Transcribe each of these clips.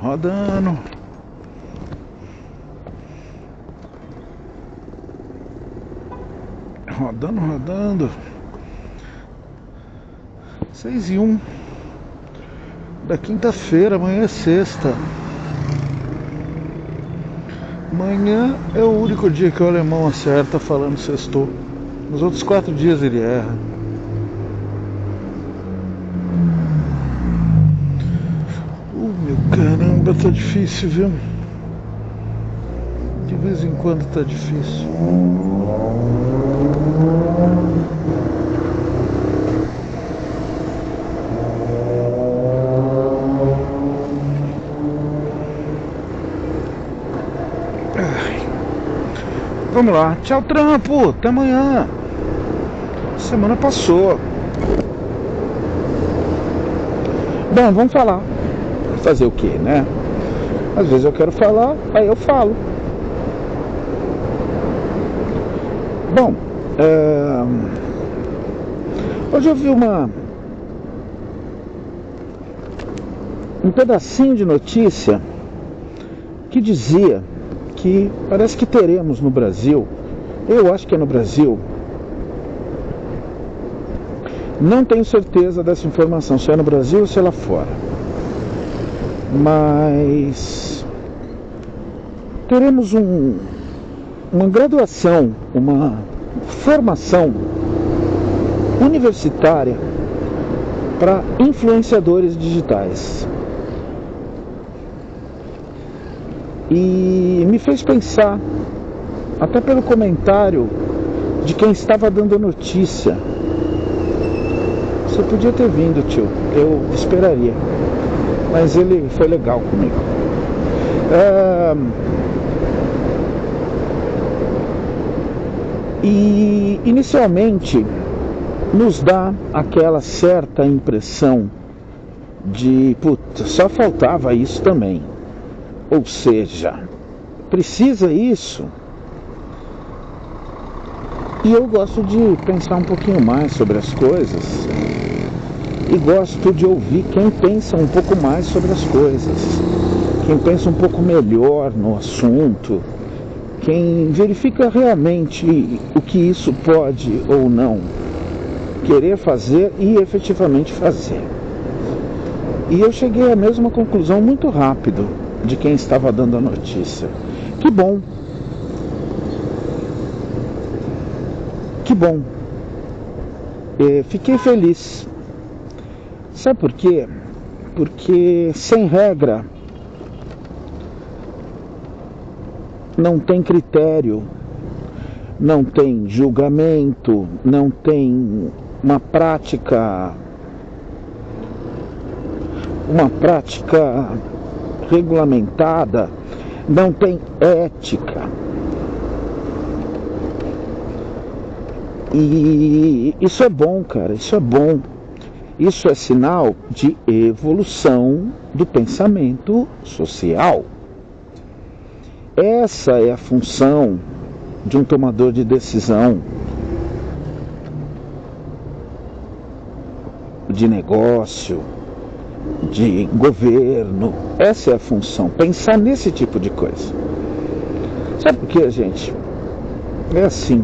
Rodando. Rodando. 6:01 da quinta-feira, amanhã é sexta. Amanhã é o único dia que o alemão acerta falando sextou. Nos outros 4 dias ele erra. Meu caramba, tá difícil, viu? De vez em quando tá difícil. Vamos lá, tchau trampo, até amanhã. Semana passou. Bom, vamos falar. Fazer o que, né? Às vezes eu quero falar, aí eu falo. Bom, hoje eu vi um pedacinho de notícia que dizia que parece que teremos no Brasil, eu acho que é no Brasil, não tenho certeza dessa informação, se é no Brasil ou se é lá fora, mas teremos uma graduação, uma formação universitária para influenciadores digitais. E me fez pensar, até pelo comentário de quem estava dando a notícia. Você podia ter vindo, tio, eu esperaria. Mas ele foi legal comigo. E inicialmente nos dá aquela certa impressão de, puta, só faltava isso também. Ou seja, precisa isso? E eu gosto de pensar um pouquinho mais sobre as coisas. E gosto de ouvir quem pensa um pouco mais sobre as coisas. Quem pensa um pouco melhor no assunto. Quem verifica realmente o que isso pode ou não querer fazer e efetivamente fazer. E eu cheguei à mesma conclusão muito rápido de quem estava dando a notícia. Que bom. Que bom. Fiquei feliz. Sabe por quê? Porque sem regra não tem critério, não tem julgamento, não tem uma prática regulamentada, não tem ética. E isso é bom, cara, isso é bom. Isso é sinal de evolução do pensamento social. Essa é a função de um tomador de decisão, de negócio, de governo. Essa é a função, pensar nesse tipo de coisa. Sabe por quê, gente? É assim.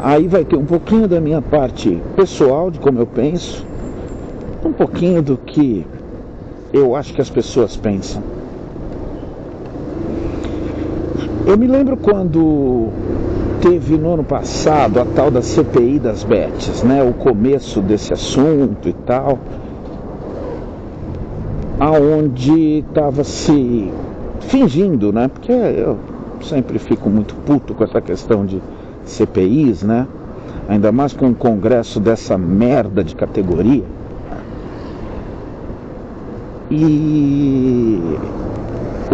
Aí vai ter um pouquinho da minha parte pessoal, de como eu penso, um pouquinho do que eu acho que as pessoas pensam. Eu me lembro quando teve no ano passado a tal da CPI das Bets, né? O começo desse assunto e tal, aonde estava se fingindo, né? Porque eu sempre fico muito puto com essa questão de CPIs, né? Ainda mais com um congresso dessa merda de categoria. E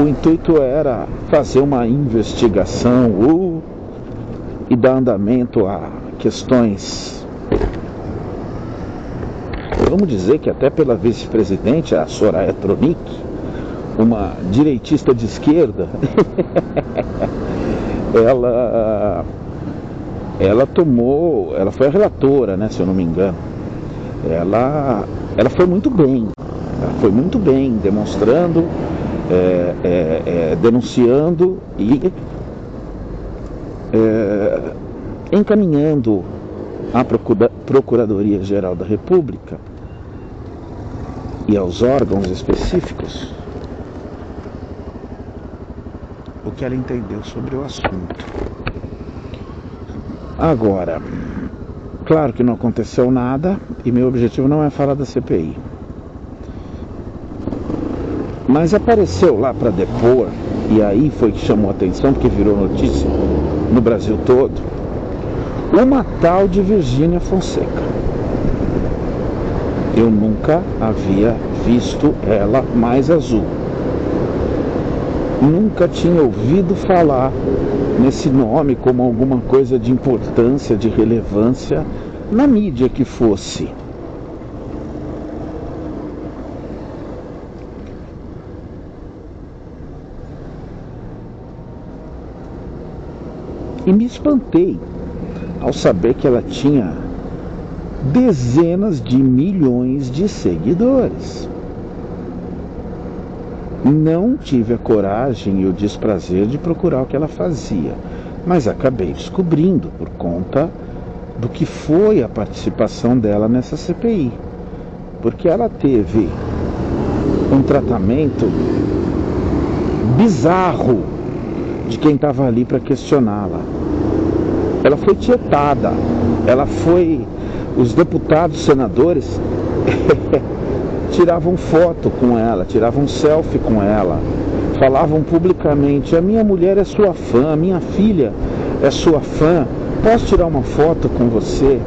o intuito era fazer uma investigação e dar andamento a questões, vamos dizer que até pela vice-presidente, a Soraya Tronic, uma direitista de esquerda, ela foi a relatora, né, se eu não me engano. Ela foi muito bem, demonstrando denunciando e encaminhando à Procuradoria-Geral da República e aos órgãos específicos o que ela entendeu sobre o assunto. Agora, claro que não aconteceu nada e meu objetivo não é falar da CPI. Mas apareceu lá para depor, e aí foi que chamou a atenção, porque virou notícia no Brasil todo, uma tal de Virgínia Fonseca. Eu nunca havia visto ela mais azul. Nunca tinha ouvido falar nesse nome como alguma coisa de importância, de relevância, na mídia que fosse. E me espantei ao saber que ela tinha dezenas de milhões de seguidores. Não tive a coragem e o desprazer de procurar o que ela fazia, mas acabei descobrindo por conta do que foi a participação dela nessa CPI. Porque ela teve um tratamento bizarro de quem estava ali para questioná-la. Ela foi tietada, os deputados, senadores tiravam foto com ela, tiravam selfie com ela, falavam publicamente: a minha mulher é sua fã, a minha filha é sua fã, posso tirar uma foto com você?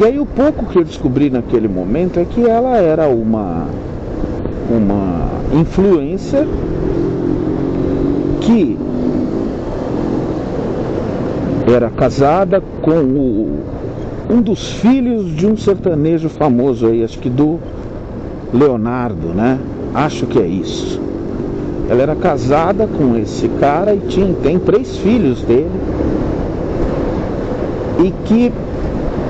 E aí o pouco que eu descobri naquele momento é que ela era uma influencer que era casada com um dos filhos de um sertanejo famoso aí, acho que do Leonardo, né? Acho que é isso. Ela era casada com esse cara e tem 3 filhos dele, e que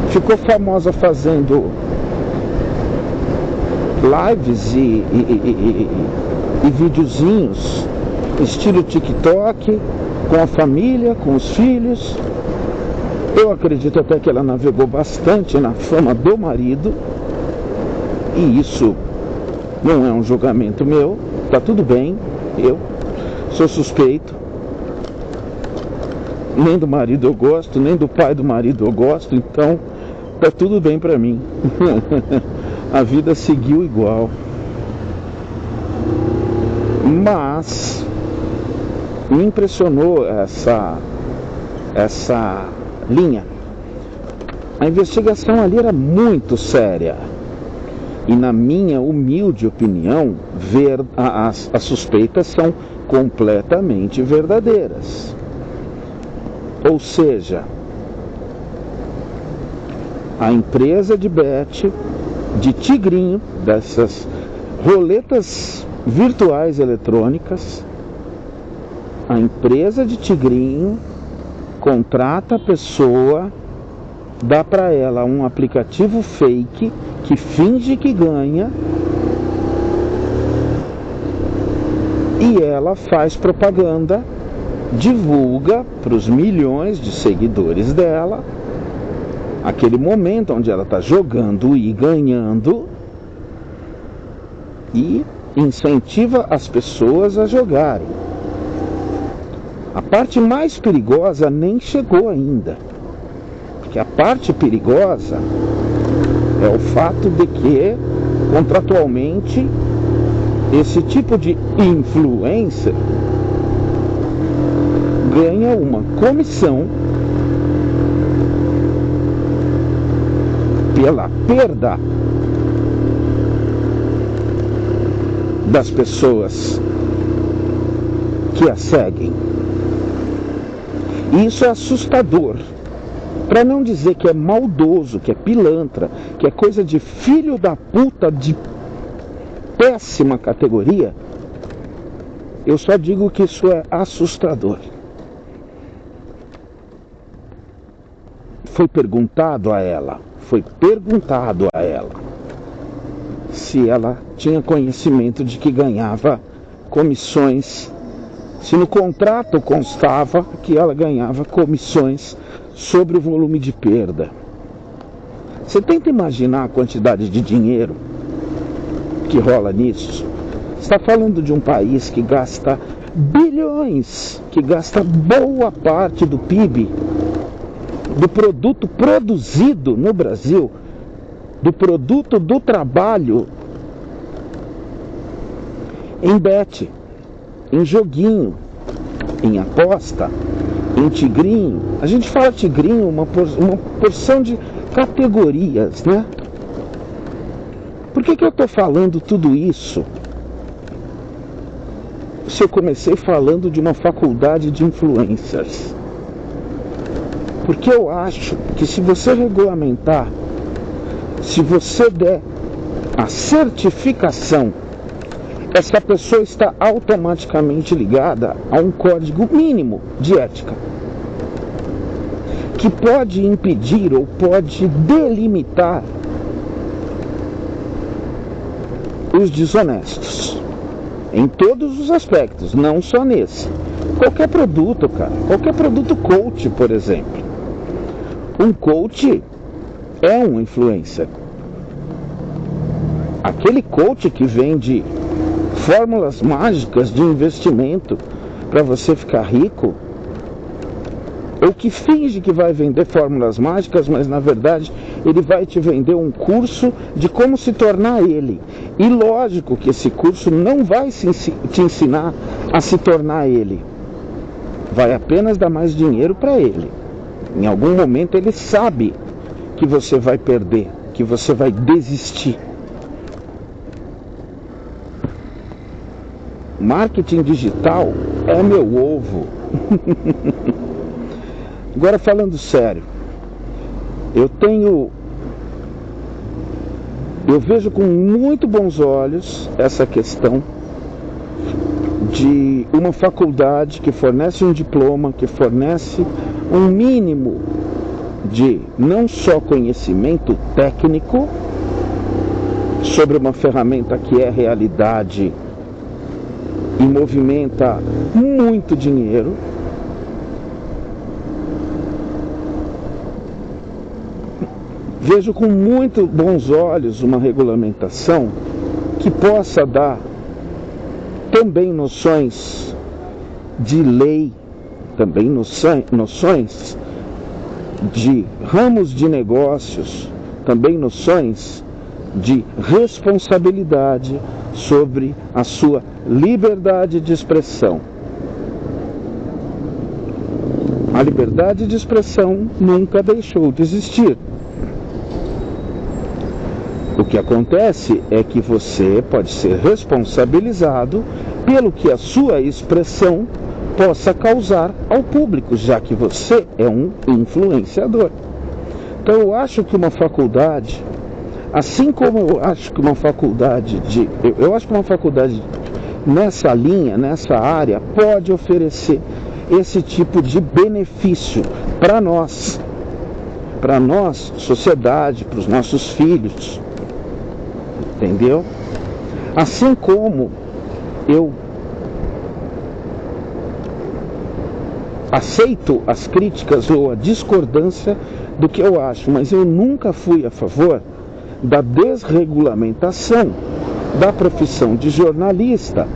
ficou famosa fazendo lives e videozinhos estilo TikTok, com a família, com os filhos. Eu acredito até que ela navegou bastante na fama do marido, e isso não é um julgamento meu, tá tudo bem, eu sou suspeito. Nem do marido eu gosto, nem do pai do marido eu gosto, então tá tudo bem pra mim. A vida seguiu igual. Mas me impressionou essa linha. A investigação ali era muito séria. E na minha humilde opinião, as suspeitas são completamente verdadeiras. Ou seja, a empresa de bet, de tigrinho, dessas roletas virtuais eletrônicas, a empresa de tigrinho contrata a pessoa, dá para ela um aplicativo fake que finge que ganha, e ela faz propaganda, divulga para os milhões de seguidores dela aquele momento onde ela está jogando e ganhando, e incentiva as pessoas a jogarem. A parte mais perigosa nem chegou ainda, porque a parte perigosa é o fato de que, contratualmente, esse tipo de influencer ganha uma comissão pela perda das pessoas que a seguem. E isso é assustador, para não dizer que é maldoso, que é pilantra, que é coisa de filho da puta de péssima categoria. Eu só digo que isso é assustador. Foi perguntado a ela se ela tinha conhecimento de que ganhava comissões, se no contrato constava que ela ganhava comissões sobre o volume de perda. Você tenta imaginar a quantidade de dinheiro que rola nisso? Você está falando de um país que gasta bilhões, que gasta boa parte do PIB, do produto produzido no Brasil, do produto do trabalho, em bet, em joguinho, em aposta, em tigrinho. A gente fala tigrinho, uma porção de categorias, né? Por que eu estou falando tudo isso? Se eu comecei falando de uma faculdade de influencers. Porque eu acho que se você regulamentar, se você der a certificação, essa pessoa está automaticamente ligada a um código mínimo de ética, que pode impedir ou pode delimitar os desonestos, em todos os aspectos, não só nesse. Qualquer produto, cara, qualquer produto coach, por exemplo. Um coach é um influencer. Aquele coach que vende fórmulas mágicas de investimento para você ficar rico, ou que finge que vai vender fórmulas mágicas, mas na verdade ele vai te vender um curso de como se tornar ele. E lógico que esse curso não vai te ensinar a se tornar ele, vai apenas dar mais dinheiro para ele. Em algum momento ele sabe que você vai perder, que você vai desistir. Marketing digital é meu ovo. Agora, falando sério, eu vejo com muito bons olhos essa questão de uma faculdade que fornece um diploma, que fornece um mínimo de não só conhecimento técnico sobre uma ferramenta que é realidade e movimenta muito dinheiro, vejo com muito bons olhos uma regulamentação que possa dar também noções de lei, também noções de ramos de negócios, também noções de responsabilidade sobre a sua liberdade de expressão. A liberdade de expressão nunca deixou de existir. O que acontece é que você pode ser responsabilizado pelo que a sua expressão possa causar ao público, já que você é um influenciador. Então eu acho que uma faculdade, assim como eu acho que uma faculdade nessa linha, nessa área, pode oferecer esse tipo de benefício para nós, sociedade, para os nossos filhos. Entendeu? Assim como eu aceito as críticas ou a discordância do que eu acho, mas eu nunca fui a favor da desregulamentação da profissão de jornalista,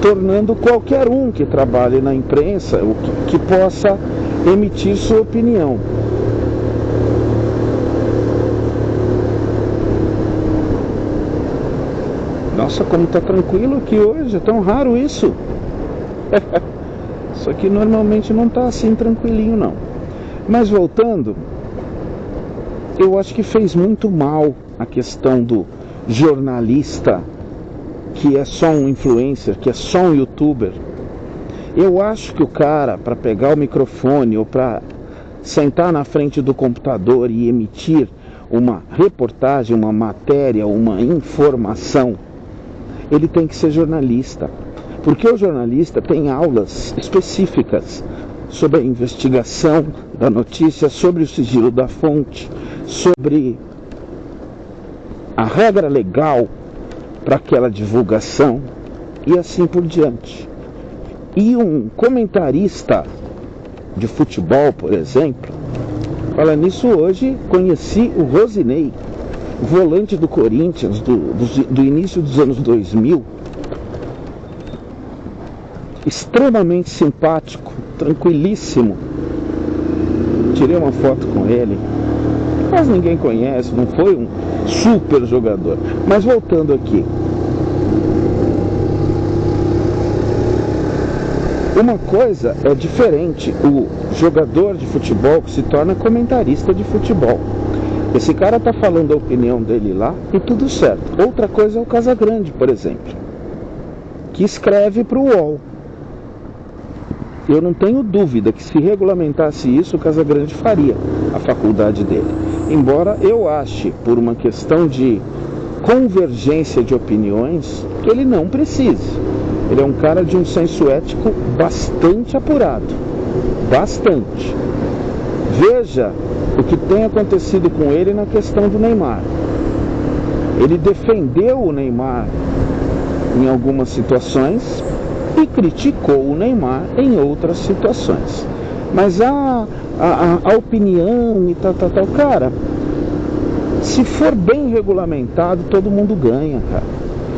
tornando qualquer um que trabalhe na imprensa ou que possa emitir sua opinião. Nossa, como está tranquilo aqui hoje, é tão raro isso. Isso aqui normalmente não está assim tranquilinho não. Mas voltando, eu acho que fez muito mal a questão do jornalista que é só um influencer, que é só um youtuber. Eu acho que o cara, para pegar o microfone ou para sentar na frente do computador e emitir uma reportagem, uma matéria, uma informação, ele tem que ser jornalista, porque o jornalista tem aulas específicas sobre a investigação da notícia, sobre o sigilo da fonte, sobre a regra legal para aquela divulgação e assim por diante. E um comentarista de futebol, por exemplo, fala nisso hoje, conheci o Rosinei, o volante do Corinthians do início dos anos 2000, extremamente simpático, tranquilíssimo. Tirei uma foto com ele, mas ninguém conhece, não foi um super jogador. Mas voltando aqui, uma coisa é diferente, o jogador de futebol que se torna comentarista de futebol. Esse cara está falando a opinião dele lá e tudo certo. Outra coisa é o Casagrande, por exemplo, que escreve para o UOL. Eu não tenho dúvida que se regulamentasse isso, o Casagrande faria a faculdade dele. Embora eu ache, por uma questão de convergência de opiniões, que ele não precise. Ele é um cara de um senso ético bastante apurado. Bastante. Veja o que tem acontecido com ele na questão do Neymar. Ele defendeu o Neymar em algumas situações e criticou o Neymar em outras situações. Mas a opinião e tal, cara, se for bem regulamentado, todo mundo ganha, cara.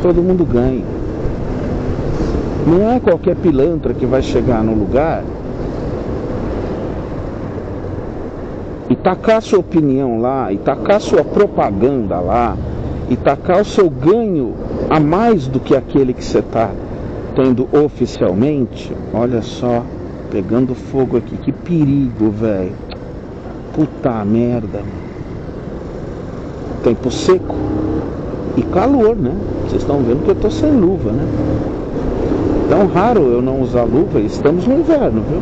Todo mundo ganha. Não é qualquer pilantra que vai chegar no lugar e tacar sua opinião lá, e tacar sua propaganda lá, e tacar o seu ganho a mais do que aquele que você está tendo oficialmente. Olha só, pegando fogo aqui, que perigo, velho. Puta merda. Tempo seco e calor, né? Vocês estão vendo que eu tô sem luva, né? Tão raro eu não usar luva, e estamos no inverno, viu?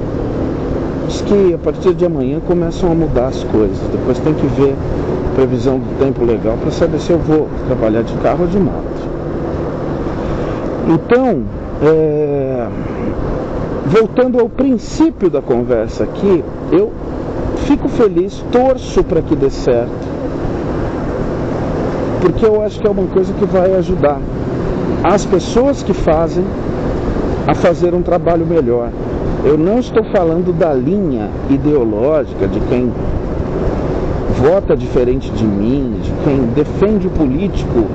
Diz que a partir de amanhã começam a mudar as coisas. Depois tem que ver a previsão do tempo legal para saber se eu vou trabalhar de carro ou de moto. Então, voltando ao princípio da conversa aqui, eu fico feliz, torço para que dê certo, porque eu acho que é uma coisa que vai ajudar as pessoas que fazem a fazer um trabalho melhor. Eu não estou falando da linha ideológica de quem vota diferente de mim, de quem defende o político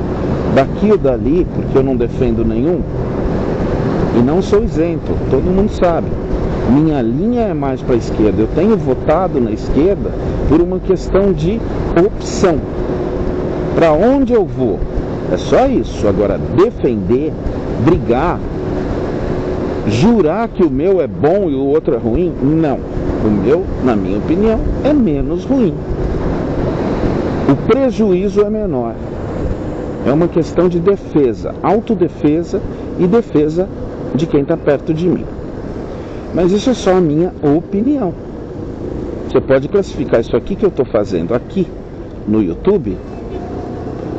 daqui ou dali, porque eu não defendo nenhum. E não sou isento, todo mundo sabe. Minha linha é mais para a esquerda. Eu tenho votado na esquerda por uma questão de opção. Para onde eu vou? É só isso. Agora, defender, brigar, jurar que o meu é bom e o outro é ruim? Não. O meu, na minha opinião, é menos ruim. O prejuízo é menor. É uma questão de defesa, autodefesa e defesa de quem está perto de mim. Mas isso é só a minha opinião. Você pode classificar isso aqui que eu estou fazendo aqui no YouTube,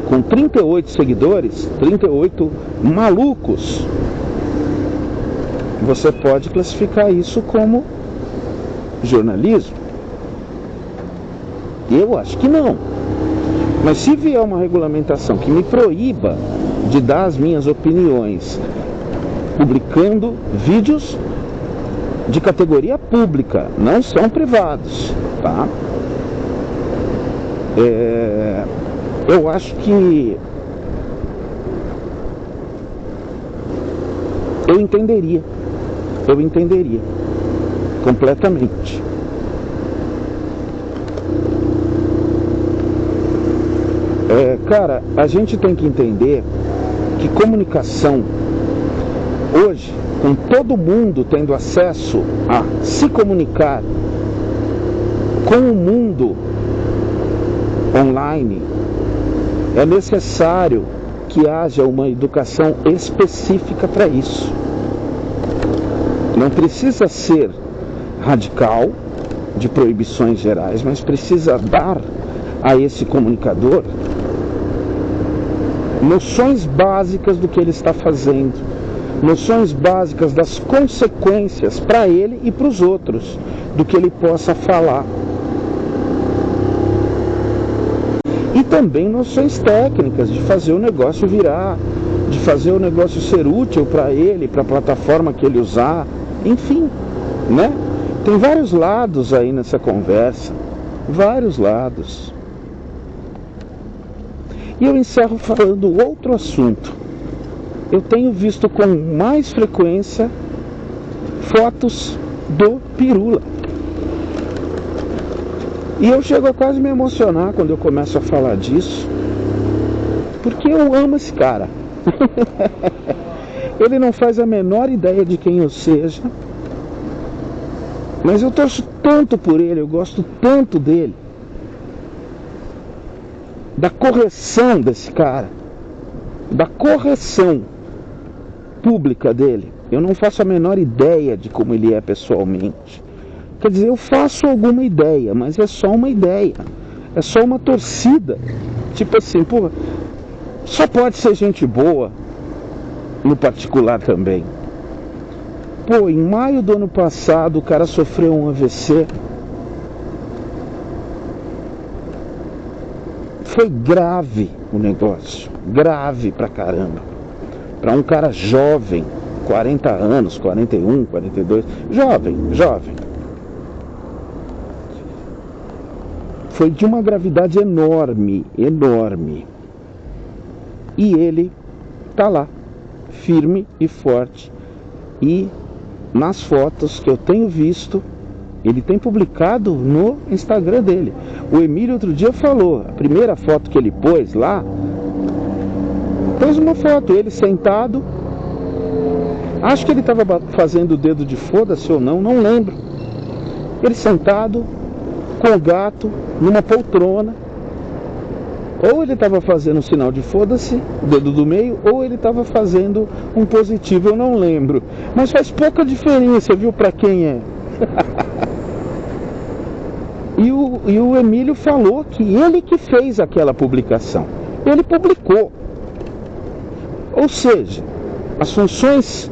com 38 seguidores, 38 malucos. Você pode classificar isso como jornalismo? Eu acho que não. Mas se vier uma regulamentação que me proíba de dar as minhas opiniões publicando vídeos de categoria pública, não são privados, tá? Eu acho que eu entenderia completamente. Cara, a gente tem que entender que comunicação hoje, com todo mundo tendo acesso a se comunicar com o mundo online, é necessário que haja uma educação específica para isso. Não precisa ser radical, de proibições gerais, mas precisa dar a esse comunicador noções básicas do que ele está fazendo, noções básicas das consequências para ele e para os outros do que ele possa falar. E também noções técnicas de fazer o negócio virar, de fazer o negócio ser útil para ele, para a plataforma que ele usar, enfim, né? Tem vários lados aí nessa conversa, vários lados. E eu encerro falando outro assunto. Eu tenho visto com mais frequência fotos do Pirula. E eu chego a quase me emocionar quando eu começo a falar disso, porque eu amo esse cara. Ele não faz a menor ideia de quem eu seja, mas eu torço tanto por ele, eu gosto tanto dele, da correção desse cara, da correção pública dele. Eu não faço a menor ideia de como ele é pessoalmente. Quer dizer, eu faço alguma ideia, mas é só uma ideia, é só uma torcida. Tipo assim, pô, só pode ser gente boa no particular também. Pô, em maio do ano passado o cara sofreu um AVC. Foi grave o negócio, grave pra caramba. Pra um cara jovem, 40 anos, 41, 42, jovem. Foi de uma gravidade enorme. E ele tá lá, firme e forte. E nas fotos que eu tenho visto, ele tem publicado no Instagram dele. O Emílio outro dia falou, a primeira foto que ele pôs lá, pôs uma foto, ele sentado, acho que ele estava fazendo o dedo de foda-se ou não lembro. Ele sentado, com o gato, numa poltrona, ou ele estava fazendo um sinal de foda-se, o dedo do meio, ou ele estava fazendo um positivo, eu não lembro. Mas faz pouca diferença, viu, para quem é. E o Emílio falou que ele que fez aquela publicação. Ele publicou. Ou seja, as funções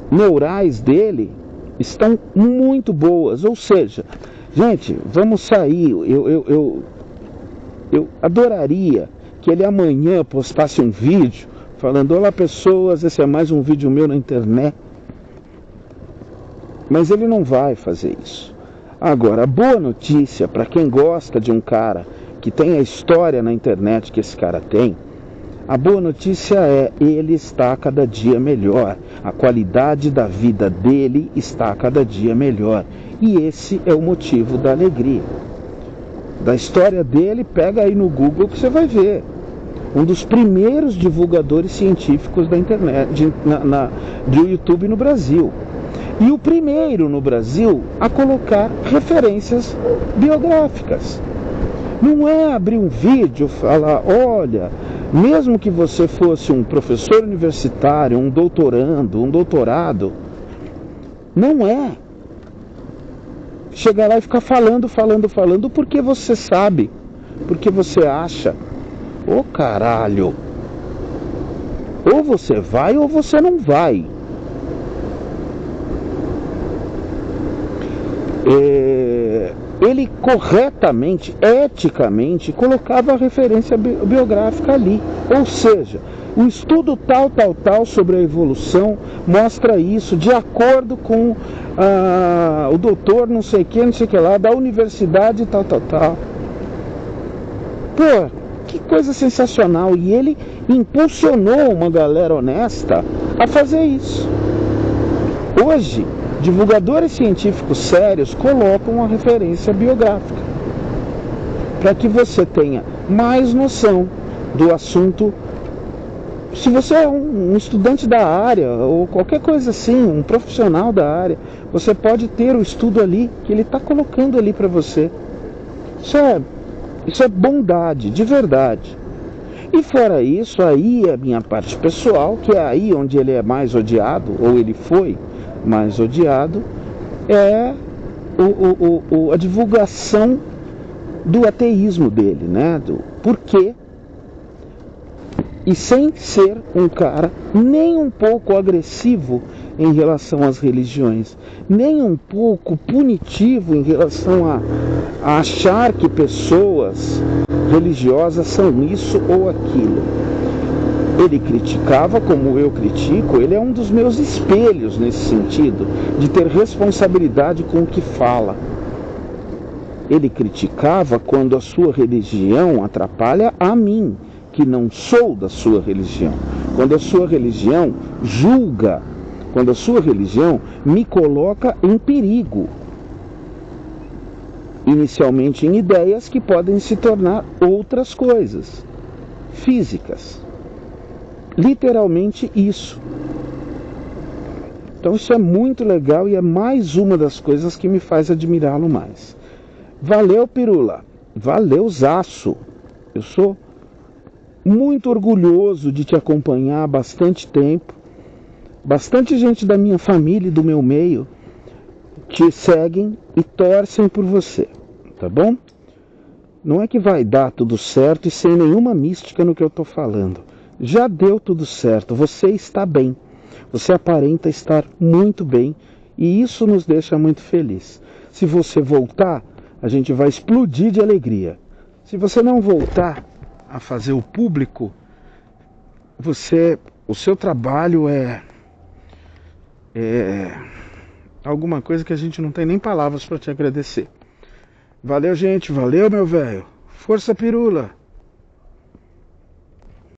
neurais dele estão muito boas. Ou seja, gente, vamos sair. Eu adoraria que ele amanhã postasse um vídeo falando: olá pessoas, esse é mais um vídeo meu na internet. Mas ele não vai fazer isso. Agora, a boa notícia para quem gosta de um cara que tem a história na internet que esse cara tem, a boa notícia é: ele está cada dia melhor. A qualidade da vida dele está cada dia melhor. E esse é o motivo da alegria. Da história dele, pega aí no Google que você vai ver. Um dos primeiros divulgadores científicos da internet, do YouTube no Brasil. E o primeiro no Brasil a colocar referências biográficas. Não é abrir um vídeo e falar: olha, mesmo que você fosse um professor universitário, um doutorando, um doutorado, não é chegar lá e ficar falando porque você sabe, porque você acha. Ô caralho, ou você vai ou você não vai. Ele corretamente, eticamente, colocava a referência biográfica ali. Ou seja, o estudo tal sobre a evolução mostra isso de acordo com o doutor não sei que lá, da universidade tal. Pô, que coisa sensacional. E ele impulsionou uma galera honesta a fazer isso. Hoje, divulgadores científicos sérios colocam a referência biográfica para que você tenha mais noção do assunto. Se você é um estudante da área ou qualquer coisa assim, um profissional da área, você pode ter o estudo ali que ele está colocando ali para você. Isso é bondade, de verdade. E fora isso, aí é a minha parte pessoal, que é aí onde ele é mais odiado, ou ele foi mais odiado, é a divulgação do ateísmo dele, né? Do porquê. E sem ser um cara nem um pouco agressivo em relação às religiões, nem um pouco punitivo em relação a achar que pessoas religiosas são isso ou aquilo. Ele criticava como eu critico, ele é um dos meus espelhos nesse sentido, de ter responsabilidade com o que fala. Ele criticava quando a sua religião atrapalha a mim, que não sou da sua religião. Quando a sua religião julga, quando a sua religião me coloca em perigo. Inicialmente em ideias que podem se tornar outras coisas, físicas. Literalmente isso. Então isso é muito legal e é mais uma das coisas que me faz admirá-lo mais. Valeu, Pirula. Valeuzaço. Eu sou muito orgulhoso de te acompanhar há bastante tempo. Bastante gente da minha família e do meu meio te seguem e torcem por você, tá bom? Não é que vai dar tudo certo e sem nenhuma mística no que eu estou falando. Já deu tudo certo, você está bem. Você aparenta estar muito bem e isso nos deixa muito felizes. Se você voltar, a gente vai explodir de alegria. Se você não voltar a fazer o público, o seu trabalho é alguma coisa que a gente não tem nem palavras para te agradecer. Valeu, gente. Valeu, meu velho. Força, Pirula.